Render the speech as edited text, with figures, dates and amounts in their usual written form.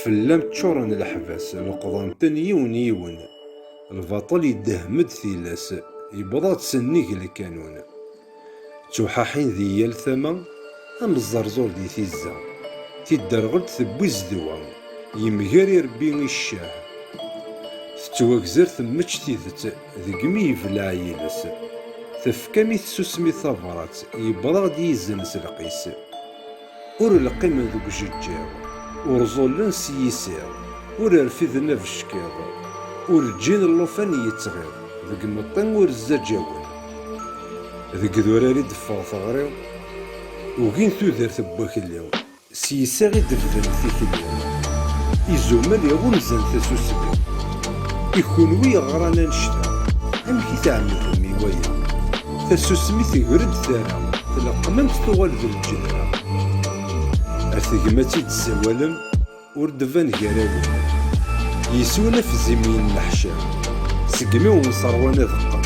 فلام تشورن الحباس لقضان يون يون. البطل يدهمد ثيلاس يبضى تسنيق الكانون. توحاحين ذي الثما أم الزرزور دي تيزا تيدرغلت ثبوي زدوان يمغاري ربي الشاه. تتواكزر ثمتش تيذت ذقمي يبلع يلس تفكامي تسوسمي ثبرات يبضى دي يزنس القيس. ور القيمة ذوك جيجاو ورزولن سيساو ور رفيذنا في الشكاو ور الجين اللوفان يتغير ذق مطن ور الزجاون ذق ذوراري دفاغ ثغريو وكين تودر ثباك اليوم سيسا غي دفن فيك اليوم يزومن يغمزن تسوسمي يكون وي غرانا نشتا أمكي تعمل ميوايا تسوسمي تغرد ثارا تلقمم تطوال ذو الجنرا أثقمتي تزوالم وردفان جراوي يسونا في زمين الحشام سقمي ومصروانا ذقا